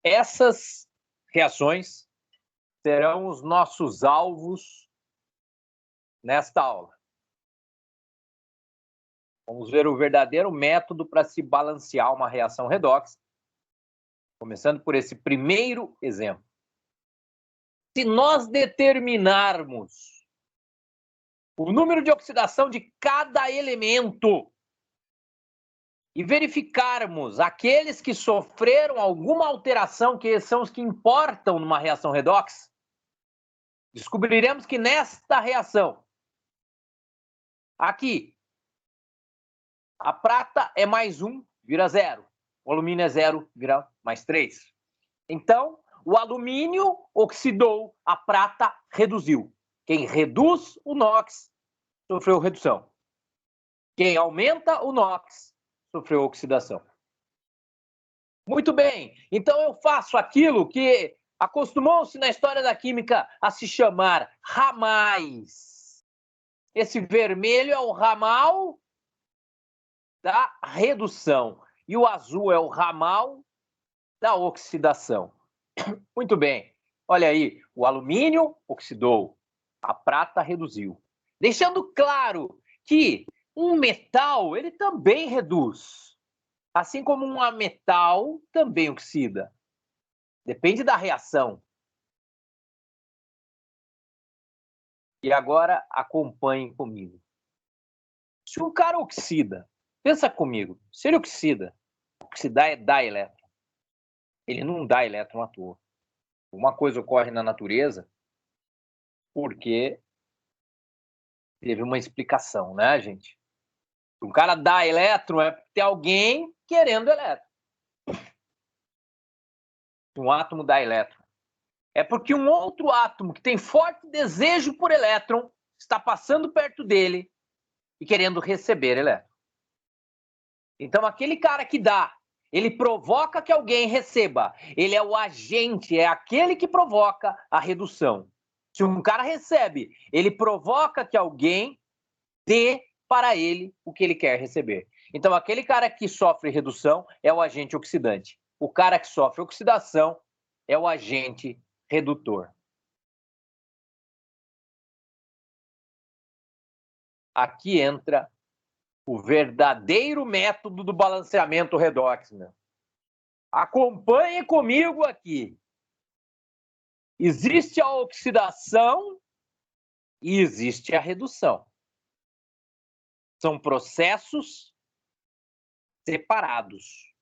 Essas reações serão os nossos alvos nesta aula. Vamos ver o verdadeiro método para se balancear uma reação redox, começando por esse primeiro exemplo. Se nós determinarmos o número de oxidação de cada elemento e verificarmos aqueles que sofreram alguma alteração, que são os que importam numa reação redox, descobriremos que nesta reação, aqui, a prata é mais 1, vira 0. O alumínio é 0, vira mais 3. Então, o alumínio oxidou, a prata reduziu. Quem reduz o NOx sofreu redução. Quem aumenta o NOx sofreu oxidação. Muito bem, então eu faço aquilo que acostumou-se na história da química a se chamar ramais. Esse vermelho é o ramal da redução e o azul é o ramal da oxidação. Muito bem, olha aí, o alumínio oxidou, a prata reduziu. Deixando claro que um metal, ele também reduz, assim como um ametal também oxida. Depende da reação. E agora acompanhem comigo. Se um cara oxida, pensa comigo, se ele oxida, oxidar é dar elétron. Ele não dá elétron à toa. Uma coisa ocorre na natureza porque teve uma explicação, né, gente? Se um cara dá elétron é porque tem alguém querendo elétron. Se um átomo dá elétron, é porque um outro átomo que tem forte desejo por elétron está passando perto dele e querendo receber elétron. Então, aquele cara que dá, ele provoca que alguém receba. Ele é o agente, é aquele que provoca a redução. Se um cara recebe, ele provoca que alguém dê para ele o que ele quer receber. Então, aquele cara que sofre redução é o agente oxidante. O cara que sofre oxidação é o agente redutor. Aqui entra o verdadeiro método do balanceamento redox, meu. Acompanhe comigo aqui. Existe a oxidação e existe a redução. São processos separados.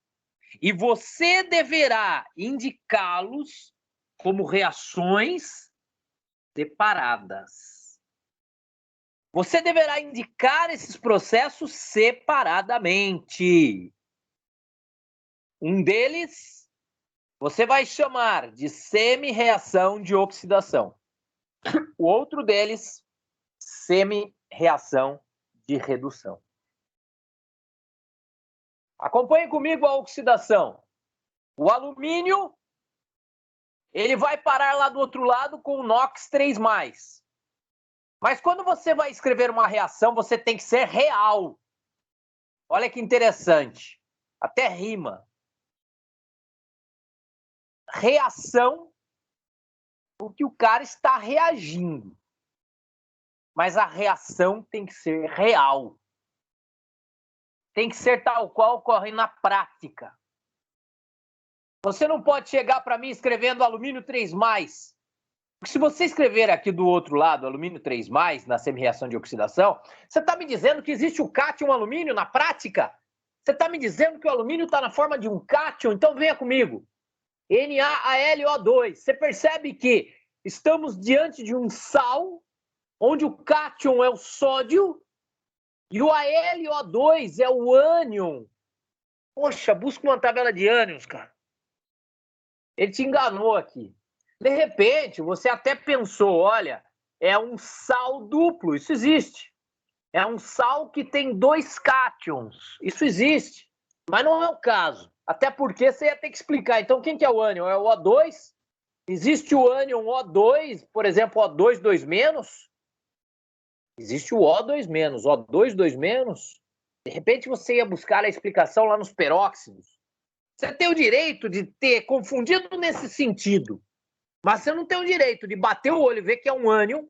E você deverá indicá-los como reações separadas. Você deverá indicar esses processos separadamente. Um deles você vai chamar de semi-reação de oxidação. O outro deles, semi-reação de redução. Acompanhe comigo a oxidação. O alumínio, ele vai parar lá do outro lado com o NOx 3+. Mas quando você vai escrever uma reação, você tem que ser real. Olha que interessante. Até rima. Reação, porque o cara está reagindo. Mas a reação tem que ser real. Tem que ser tal qual ocorre na prática. Você não pode chegar para mim escrevendo alumínio 3+. Porque se você escrever aqui do outro lado, alumínio 3+, na semi-reação de oxidação, você está me dizendo que existe o cátion alumínio na prática? Você está me dizendo que o alumínio está na forma de um cátion? Então venha comigo. NaAlO2. Você percebe que estamos diante de um sal, onde o cátion é o sódio, e o AlO2 é o ânion. Poxa, busca uma tabela de ânions, cara. Ele te enganou aqui. De repente, você até pensou, olha, é um sal duplo, isso existe. É um sal que tem 2 cátions, isso existe. Mas não é o caso, até porque você ia ter que explicar. Então, quem que é o ânion? É o O2? Existe o ânion O2, por exemplo, O2, 2-? Existe o O2-, O2, 2-? De repente, você ia buscar a explicação lá nos peróxidos. Você tem o direito de ter confundido nesse sentido, mas você não tem o direito de bater o olho e ver que é um ânion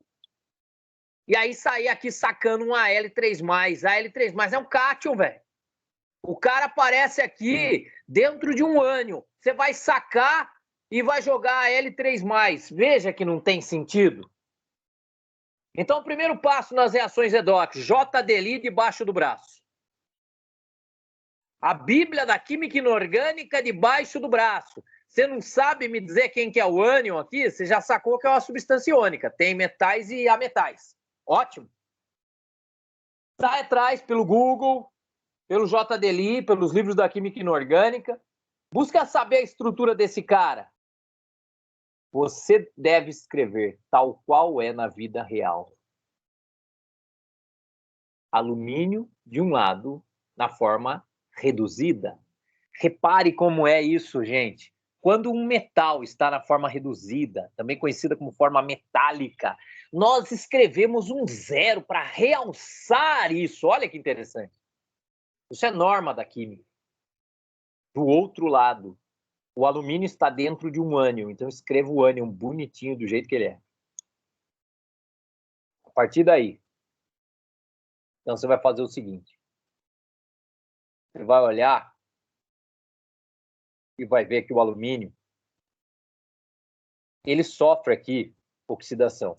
e aí sair aqui sacando um Al3+. A Al3+ é um cátion, velho. O cara aparece aqui dentro de um ânion. Você vai sacar e vai jogar Al3+. Veja que não tem sentido. Então, o primeiro passo nas reações redox, JDLI debaixo do braço. A Bíblia da Química Inorgânica debaixo do braço. Você não sabe me dizer quem que é o ânion aqui? Você já sacou que é uma substância iônica. Tem metais e ametais. Ótimo. Sai atrás pelo Google, pelo JDLI, pelos livros da Química Inorgânica. Busca saber a estrutura desse cara. Você deve escrever tal qual é na vida real. Alumínio de um lado, na forma reduzida. Repare como é isso, gente. Quando um metal está na forma reduzida, também conhecida como forma metálica, nós escrevemos um 0 para realçar isso. Olha que interessante. Isso é norma da química. Do outro lado, o alumínio está dentro de um ânion, então escreva o ânion bonitinho do jeito que ele é. A partir daí, então você vai fazer o seguinte. Você vai olhar e vai ver que o alumínio, ele sofre aqui oxidação.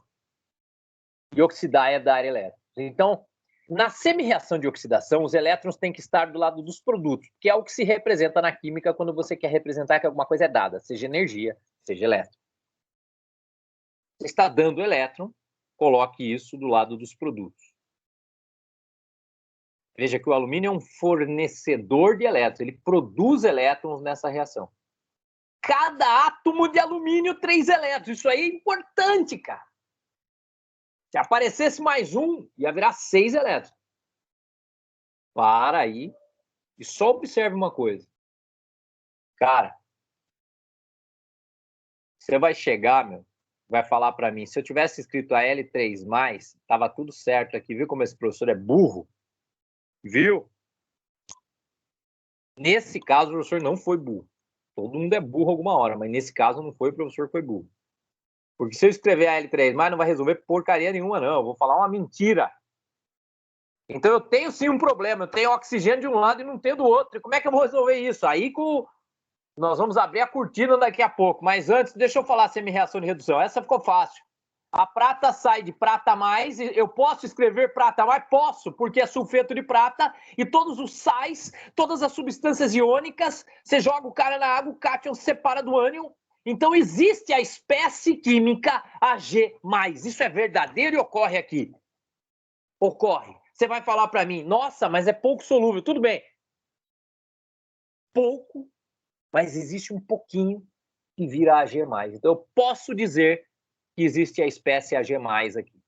E oxidar é dar elétrons. Então, na semi-reação de oxidação, os elétrons têm que estar do lado dos produtos, que é o que se representa na química quando você quer representar que alguma coisa é dada, seja energia, seja elétron. Você está dando elétron, coloque isso do lado dos produtos. Veja que o alumínio é um fornecedor de elétrons, ele produz elétrons nessa reação. Cada átomo de alumínio, 3 elétrons. Isso aí é importante, cara. Se aparecesse mais um, ia virar 6 elétrons. Para aí e só observe uma coisa. Cara, você vai chegar, meu, vai falar para mim, se eu tivesse escrito a L3+, tava tudo certo aqui. Viu como esse professor é burro? Viu? Nesse caso, o professor não foi burro. Todo mundo é burro alguma hora, mas nesse caso não foi, o professor foi burro. Porque se eu escrever a L3+, não vai resolver porcaria nenhuma, não. Eu vou falar uma mentira. Então eu tenho sim um problema. Eu tenho oxigênio de um lado e não tenho do outro. E como é que eu vou resolver isso? Aí nós vamos abrir a cortina daqui a pouco. Mas antes, deixa eu falar semi-reação de redução. Essa ficou fácil. A prata sai de prata mais. Eu posso escrever prata mais? Posso, porque é sulfeto de prata. E todos os sais, todas as substâncias iônicas, você joga o cara na água, o cátion se separa do ânion. Então existe a espécie química Ag+. Isso é verdadeiro e ocorre aqui. Ocorre. Você vai falar para mim, nossa, mas é pouco solúvel. Tudo bem. Pouco, mas existe um pouquinho que vira Ag+. Então eu posso dizer que existe a espécie Ag+ aqui.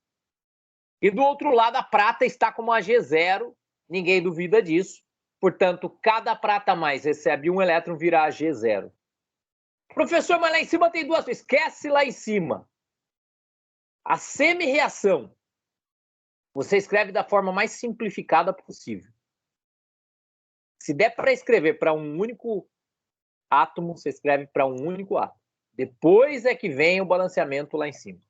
E do outro lado, a prata está como Ag0, ninguém duvida disso. Portanto, cada prata mais recebe um elétron, vira Ag0. Professor, mas lá em cima tem duas. Esquece lá em cima. A semi-reação, você escreve da forma mais simplificada possível. Se der para escrever para um único átomo, você escreve para um único átomo. Depois é que vem o balanceamento lá em cima.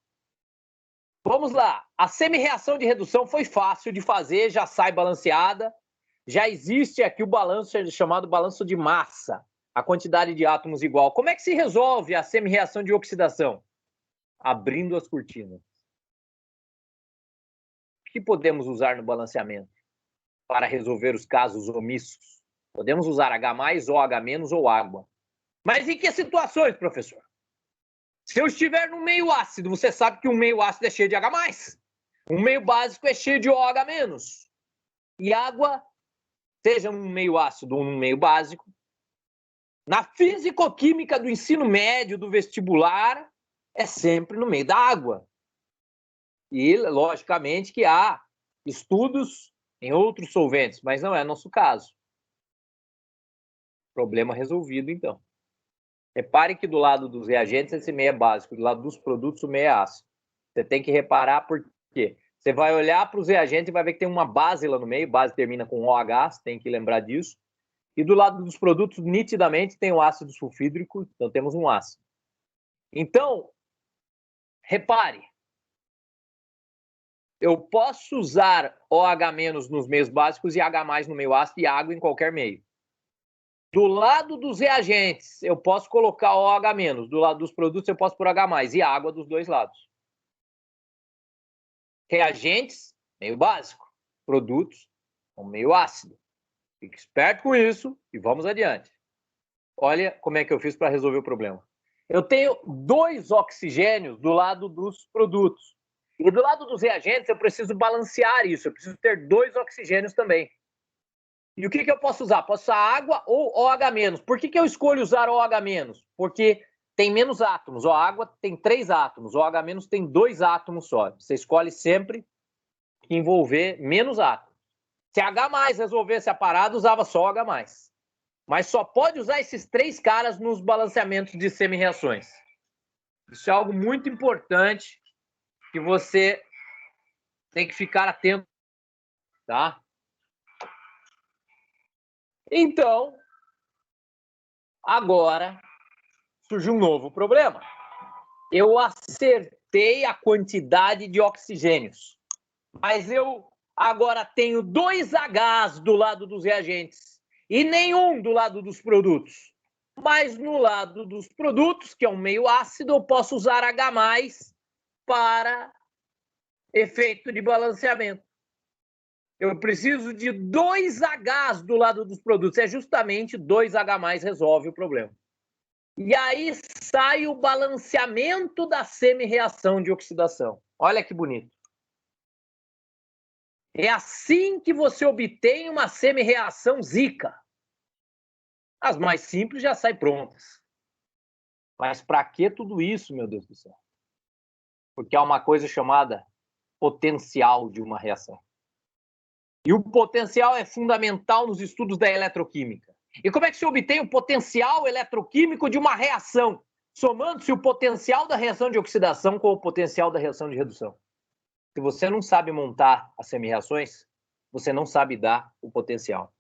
Vamos lá. A semi-reação de redução foi fácil de fazer, já sai balanceada. Já existe aqui o balanço chamado balanço de massa. A quantidade de átomos igual. Como é que se resolve a semi-reação de oxidação? Abrindo as cortinas. O que podemos usar no balanceamento para resolver os casos omissos? Podemos usar H+, OH- ou água. Mas em que situações, professor? Se eu estiver no meio ácido, você sabe que um meio ácido é cheio de H+. Um meio básico é cheio de OH-. E água, seja um meio ácido ou um meio básico, na fisicoquímica do ensino médio, do vestibular, é sempre no meio da água. E, logicamente, que há estudos em outros solventes, mas não é nosso caso. Problema resolvido, então. Repare que do lado dos reagentes esse meio é básico, do lado dos produtos o meio é ácido. Você tem que reparar por quê. Você vai olhar para os reagentes e vai ver que tem uma base lá no meio, base termina com OH, você tem que lembrar disso. E do lado dos produtos, nitidamente, tem o ácido sulfídrico, então temos um ácido. Então, repare, eu posso usar OH- nos meios básicos e H+ no meio ácido e água em qualquer meio. Do lado dos reagentes, eu posso colocar OH-. Do lado dos produtos, eu posso pôr H+, e água dos dois lados. Reagentes, meio básico. Produtos, um meio ácido. Fique esperto com isso e vamos adiante. Olha como é que eu fiz para resolver o problema. Eu tenho 2 oxigênios do lado dos produtos. E do lado dos reagentes, eu preciso balancear isso. Eu preciso ter 2 oxigênios também. E o que eu posso usar? Posso usar água ou OH-. Por que eu escolho usar OH-? Porque tem menos átomos. A água tem 3 átomos. O OH- tem 2 átomos só. Você escolhe sempre envolver menos átomos. Se H+ resolvesse a parada, usava só H+. Mas só pode usar esses 3 caras nos balanceamentos de semi-reações. Isso é algo muito importante que você tem que ficar atento, tá? Então, agora surgiu um novo problema. Eu acertei a quantidade de oxigênios, mas eu agora tenho 2 Hs do lado dos reagentes e nenhum do lado dos produtos. Mas no lado dos produtos, que é um meio ácido, eu posso usar H+ para efeito de balanceamento. Eu preciso de 2 Hs do lado dos produtos. É justamente 2 H+ resolve o problema. E aí sai o balanceamento da semi-reação de oxidação. Olha que bonito. É assim que você obtém uma semi-reação Zika. As mais simples já saem prontas. Mas para que tudo isso, meu Deus do céu? Porque há uma coisa chamada potencial de uma reação. E o potencial é fundamental nos estudos da eletroquímica. E como é que se obtém o potencial eletroquímico de uma reação? Somando-se o potencial da reação de oxidação com o potencial da reação de redução. Se você não sabe montar as semi-reações, você não sabe dar o potencial.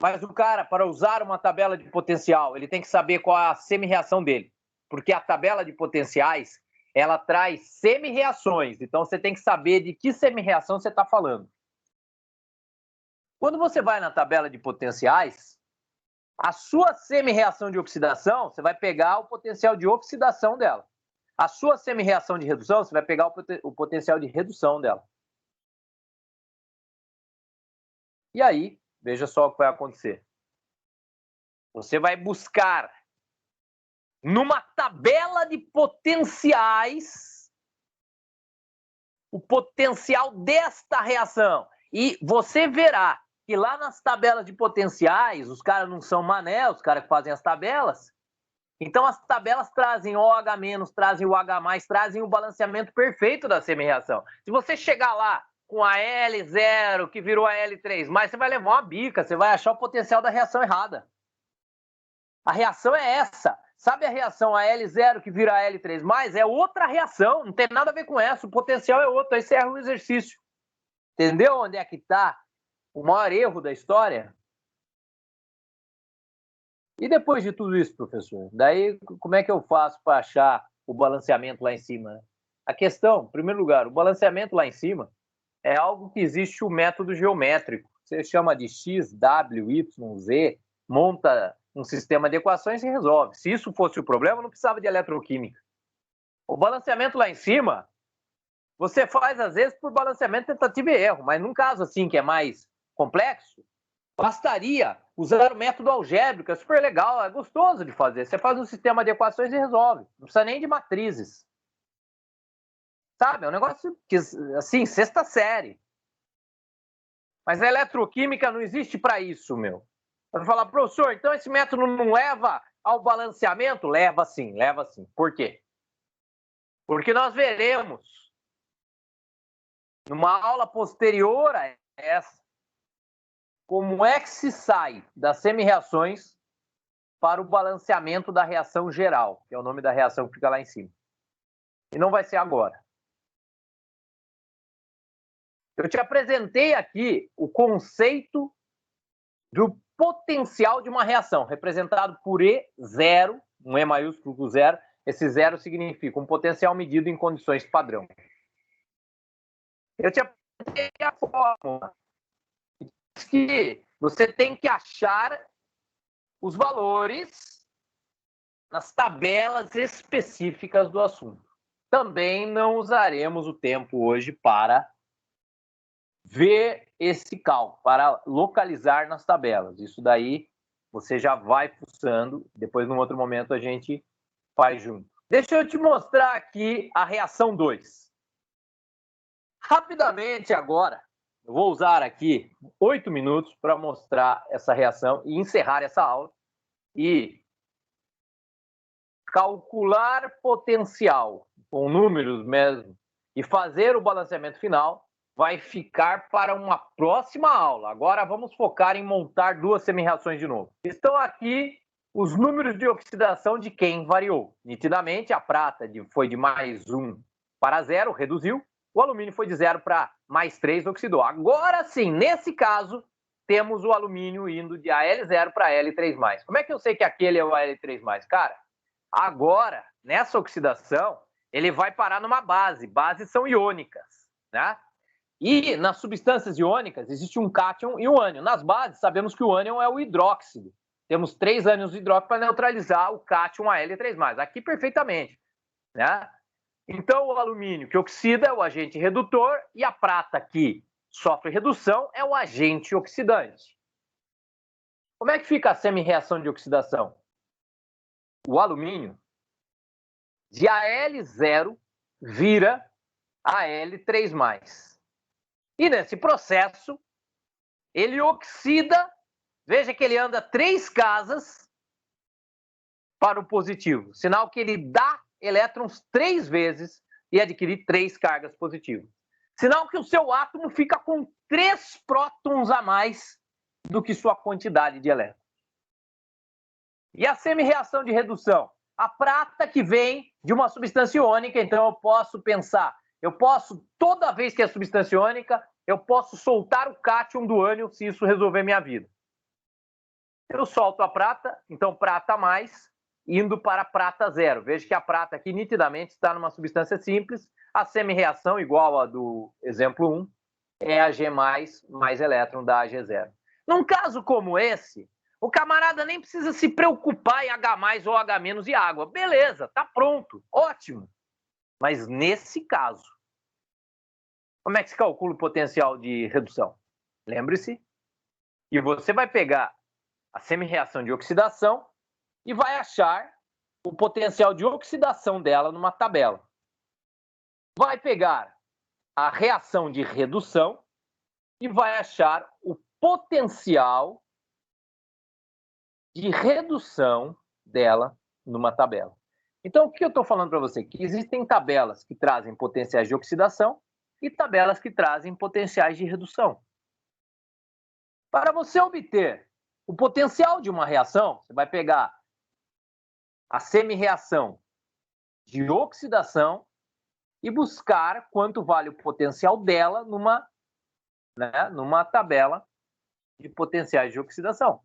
Mas o cara, para usar uma tabela de potencial, ele tem que saber qual é a semi-reação dele. Porque a tabela de potenciais, ela traz semi-reações. Então, você tem que saber de que semi-reação você está falando. Quando você vai na tabela de potenciais, a sua semi-reação de oxidação, você vai pegar o potencial de oxidação dela. A sua semi-reação de redução, você vai pegar o potencial de redução dela. E aí, veja só o que vai acontecer. Você vai buscar numa tabela de potenciais o potencial desta reação. E você verá que lá nas tabelas de potenciais, os caras não são mané, os caras que fazem as tabelas. Então as tabelas trazem OH-, trazem o H+, trazem o balanceamento perfeito da semi-reação. Se você chegar lá com a L0, que virou a L3+, você vai levar uma bica, você vai achar o potencial da reação errada. A reação é essa. Sabe a reação a L0 que vira a L3+? É outra reação, não tem nada a ver com essa, o potencial é outro, aí você erra o exercício. Entendeu onde é que está o maior erro da história? E depois de tudo isso, professor, daí como é que eu faço para achar o balanceamento lá em cima? A questão, em primeiro lugar, o balanceamento lá em cima é algo que existe o método geométrico. Você chama de X, W, Y, Z, monta um sistema de equações e resolve. Se isso fosse o problema, não precisava de eletroquímica. O balanceamento lá em cima, você faz às vezes por balanceamento tentativa e erro, mas num caso assim que é mais complexo, bastaria usar o método algébrico, é super legal, é gostoso de fazer. Você faz um sistema de equações e resolve. Não precisa nem de matrizes. Sabe? É um negócio que, assim, sexta série. Mas a eletroquímica não existe para isso, meu. Você falar, professor, então esse método não leva ao balanceamento? Leva sim, leva sim. Por quê? Porque nós veremos, numa aula posterior a essa, como é que se sai das semi-reações para o balanceamento da reação geral, que é o nome da reação que fica lá em cima. E não vai ser agora. Eu te apresentei aqui o conceito do potencial de uma reação, representado por E0, um E maiúsculo com zero. Esse zero significa um potencial medido em condições padrão. Eu te apresentei a fórmula. Diz que você tem que achar os valores nas tabelas específicas do assunto. Também não usaremos o tempo hoje para ver esse cálculo, para localizar nas tabelas. Isso daí você já vai fuçando, depois num outro momento a gente faz junto. Deixa eu te mostrar aqui a reação 2. Rapidamente agora, eu vou usar aqui 8 minutos para mostrar essa reação e encerrar essa aula. E calcular potencial com números mesmo e fazer o balanceamento final vai ficar para uma próxima aula. Agora vamos focar em montar duas semi-reações de novo. Estão aqui os números de oxidação de quem variou. Nitidamente, a prata foi de +1 para 0, reduziu. O alumínio foi de 0 para +3, oxidou. Agora sim, nesse caso, temos o alumínio indo de Al0 para Al3+. Como é que eu sei que aquele é o Al3+? Cara, agora, nessa oxidação, ele vai parar numa base. Bases são iônicas, né? E nas substâncias iônicas existe um cátion e um ânion. Nas bases, sabemos que o ânion é o hidróxido. Temos 3 ânions de hidróxido para neutralizar o cátion Al3+. Aqui perfeitamente, né? Então, o alumínio que oxida é o agente redutor e a prata que sofre redução é o agente oxidante. Como é que fica a semi-reação de oxidação? O alumínio de Al0 vira Al3+. E nesse processo, ele oxida, veja que ele anda 3 casas para o positivo, sinal que ele dá elétrons 3 vezes e adquire 3 cargas positivas. Sinal que o seu átomo fica com 3 prótons a mais do que sua quantidade de elétrons. E a semi-reação de redução? A prata que vem de uma substância iônica, então eu posso pensar, toda vez que é substância iônica, eu posso soltar o cátion do ânion se isso resolver minha vida. Eu solto a prata, então prata mais, indo para prata 0. Veja que a prata aqui nitidamente está numa substância simples, a semi-reação igual a do exemplo 1 é a G+, mais elétron da AG0. Num caso como esse, o camarada nem precisa se preocupar em H+, ou H- e água. Beleza, tá pronto, ótimo. Mas nesse caso, como é que se calcula o potencial de redução? Lembre-se que você vai pegar a semi-reação de oxidação e vai achar o potencial de oxidação dela numa tabela. Vai pegar a reação de redução e vai achar o potencial de redução dela numa tabela. Então, o que eu estou falando para você? Que existem tabelas que trazem potenciais de oxidação e tabelas que trazem potenciais de redução. Para você obter o potencial de uma reação, você vai pegar a semi-reação de oxidação e buscar quanto vale o potencial dela numa tabela de potenciais de oxidação.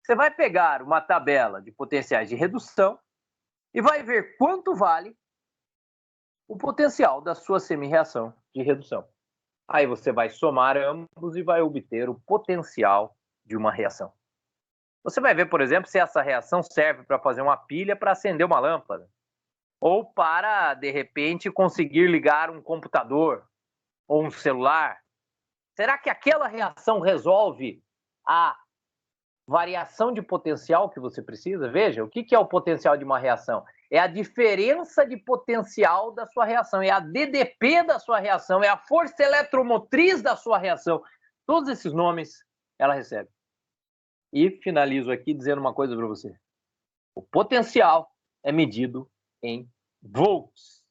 Você vai pegar uma tabela de potenciais de redução e vai ver quanto vale o potencial da sua semi-reação de redução. Aí você vai somar ambos e vai obter o potencial de uma reação. Você vai ver, por exemplo, se essa reação serve para fazer uma pilha para acender uma lâmpada, ou para, de repente, conseguir ligar um computador ou um celular. Será que aquela reação resolve a variação de potencial que você precisa? Veja, o que é o potencial de uma reação? É a diferença de potencial da sua reação, é a DDP da sua reação, é a força eletromotriz da sua reação. Todos esses nomes ela recebe. E finalizo aqui dizendo uma coisa para você. O potencial é medido em volts.